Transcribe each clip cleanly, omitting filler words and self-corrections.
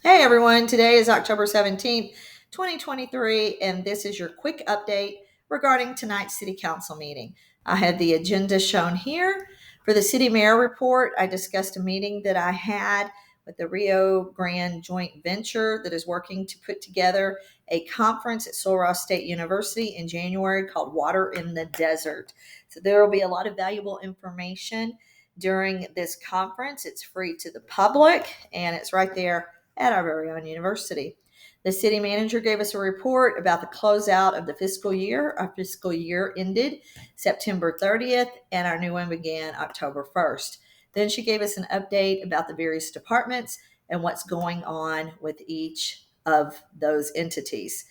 Hey everyone, today is October 17th, 2023, and this is your quick update regarding tonight's City Council meeting. I had the agenda shown here. For the City Mayor report, I discussed a meeting that I had with the Rio Grande Joint Venture that is working to put together a conference at Sul Ross State University in January called Water in the Desert. So there will be a lot of valuable information during this conference. It's free to the public and it's right there at our very own university. The city manager gave us a report about the closeout of the fiscal year. Our fiscal year ended September 30th, and our new one began October 1st. Then she gave us an update about the various departments and what's going on with each of those entities.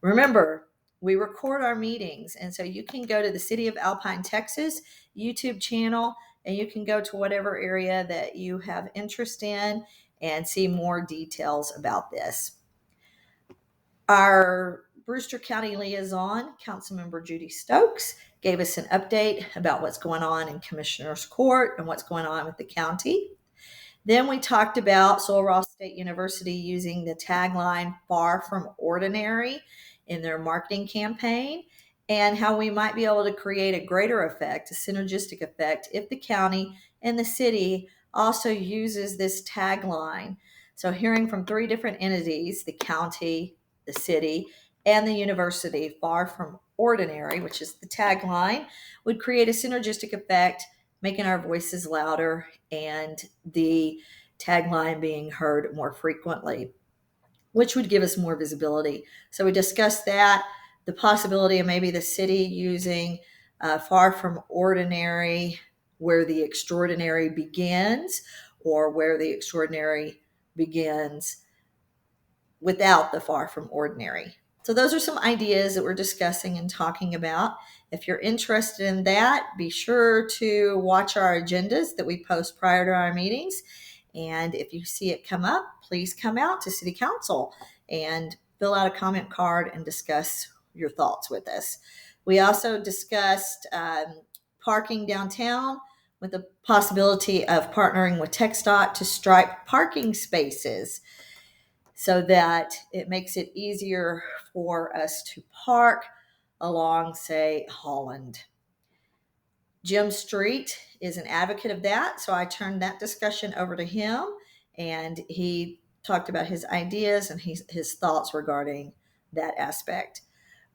Remember, we record our meetings, and so you can go to the City of Alpine, Texas YouTube channel, and you can go to whatever area that you have interest in and see more details about this. Our Brewster County liaison, Councilmember Judy Stokes, gave us an update about what's going on in Commissioner's Court and what's going on with the county. Then we talked about Sul Ross State University using the tagline "Far from Ordinary" in their marketing campaign, and how we might be able to create a greater effect, a synergistic effect, if the county and the city also uses this tagline. So hearing from three different entities, the county, the city, and the university, "Far from Ordinary," which is the tagline, would create a synergistic effect, making our voices louder and the tagline being heard more frequently, which would give us more visibility. So we discussed that, the possibility of maybe the city using "Far from Ordinary," where the extraordinary begins, or where the extraordinary begins without the "far from ordinary." So those are some ideas that we're discussing and talking about. If you're interested in that, be sure to watch our agendas that we post prior to our meetings. And if you see it come up, please come out to City Council and fill out a comment card and discuss your thoughts with us. We also discussed parking downtown with the possibility of partnering with TxDOT to stripe parking spaces so that it makes it easier for us to park along, say, Holland. Jim Street is an advocate of that, so I turned that discussion over to him, and he talked about his ideas and his thoughts regarding that aspect.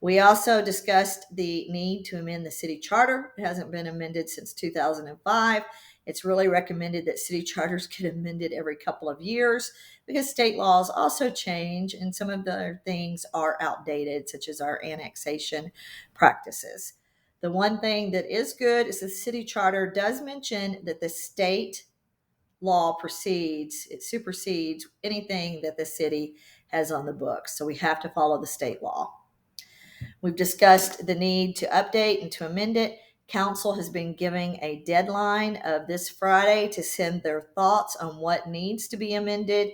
We also discussed the need to amend the city charter. It hasn't been amended since 2005. It's really recommended that city charters get amended every couple of years because state laws also change and some of the things are outdated, such as our annexation practices. The one thing that is good is the city charter does mention that the state law precedes, it supersedes anything that the city has on the books. So we have to follow the state law. We've discussed the need to update and to amend it. Council has been giving a deadline of this Friday to send their thoughts on what needs to be amended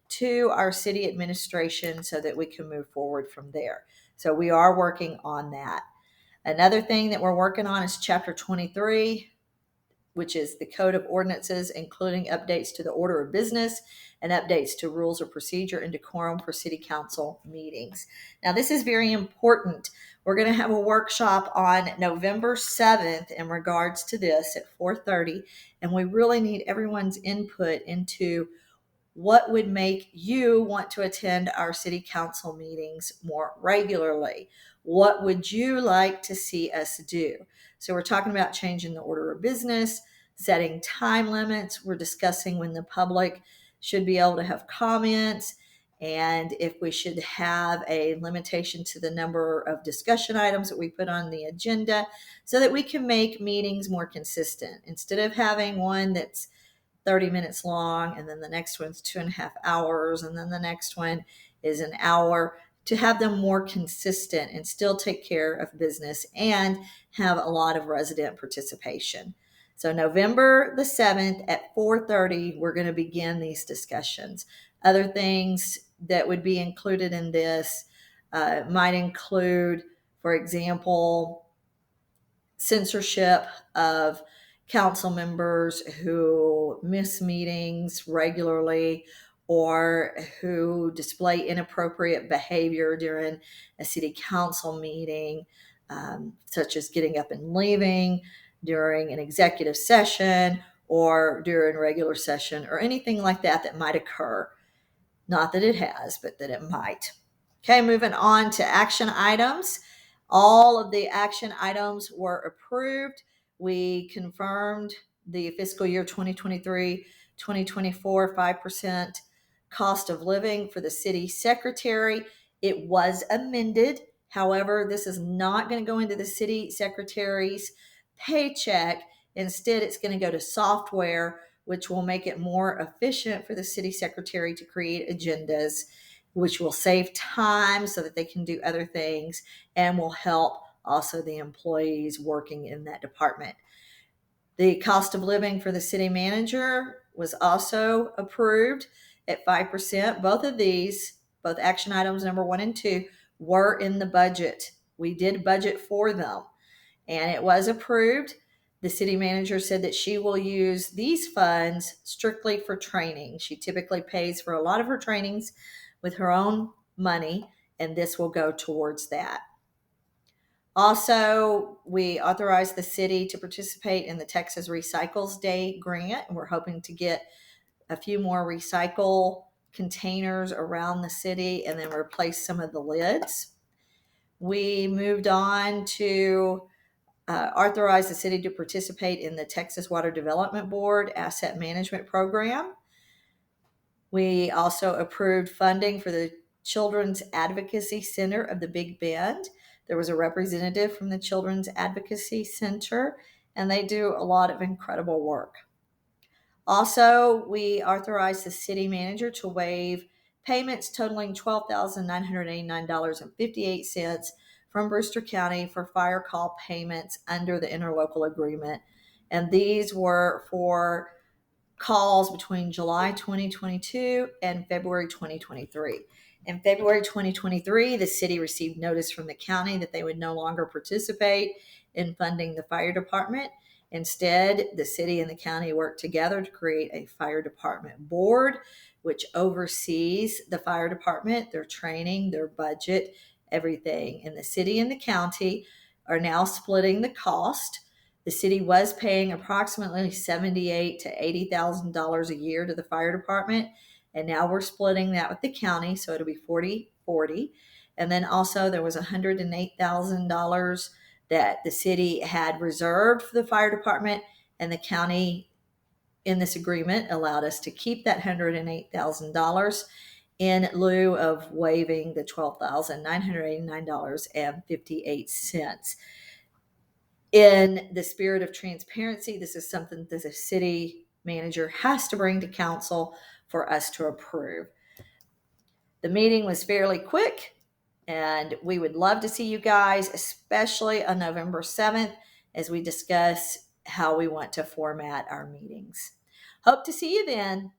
to our city administration so that we can move forward from there. So we are working on that. Another thing that we're working on is Chapter 23, which is the Code of Ordinances, including updates to the order of business and updates to rules of procedure and decorum for city council meetings. Now, this is very important. We're going to have a workshop on November 7th in regards to this at 4:30, and we really need everyone's input into what would make you want to attend our city council meetings more regularly. What would you like to see us do? So we're talking about changing the order of business, setting time limits. We're discussing when the public should be able to have comments, and if we should have a limitation to the number of discussion items that we put on the agenda so that we can make meetings more consistent. Instead of having one that's 30 minutes long, and then the next one's 2.5 hours, and then the next one is an hour, to have them more consistent and still take care of business and have a lot of resident participation. So November the 7th at 4:30, we're going to begin these discussions. Other things that would be included in this might include, for example, censorship of council members who miss meetings regularly or who display inappropriate behavior during a city council meeting, such as getting up and leaving during an executive session or during regular session or anything like that that might occur. Not that it has, but that it might. Okay, moving on to action items. All of the action items were approved. We confirmed the fiscal year 2023-2024 5% cost of living for the city secretary. It was amended. However, this is not going to go into the city secretary's paycheck. Instead, it's going to go to software, which will make it more efficient for the city secretary to create agendas, which will save time so that they can do other things and will help also the employees working in that department. The cost of living for the city manager was also approved at 5%. Both of these, both action items number 1 and 2, were in the budget. We did budget for them, and it was approved. The city manager said that she will use these funds strictly for training. She typically pays for a lot of her trainings with her own money, and this will go towards that. Also, we authorized the city to participate in the Texas Recycles Day grant, and we're hoping to get a few more recycle containers around the city and then replace some of the lids. We moved on to authorize the city to participate in the Texas Water Development Board Asset Management Program. We also approved funding for the Children's Advocacy Center of the Big Bend. There was a representative from the Children's Advocacy Center, and they do a lot of incredible work. Also, we authorized the city manager to waive payments totaling $12,989.58 from Brewster County for fire call payments under the interlocal agreement. And these were for calls between July 2022 and February 2023. In February 2023, the city received notice from the county that they would no longer participate in funding the fire department. Instead, the city and the county worked together to create a fire department board, which oversees the fire department, their training, their budget, everything. And the city and the county are now splitting the cost. The city was paying approximately $78,000 to $80,000 a year to the fire department, and now we're splitting that with the county, so it'll be 40-40. And then also there was $108,000 that the city had reserved for the fire department, and the county in this agreement allowed us to keep that $108,000 in lieu of waiving the $12,989.58. In the spirit of transparency, this is something that the city manager has to bring to council for us to approve. The meeting was fairly quick, and we would love to see you guys, especially on November 7th, as we discuss how we want to format our meetings. Hope to see you then.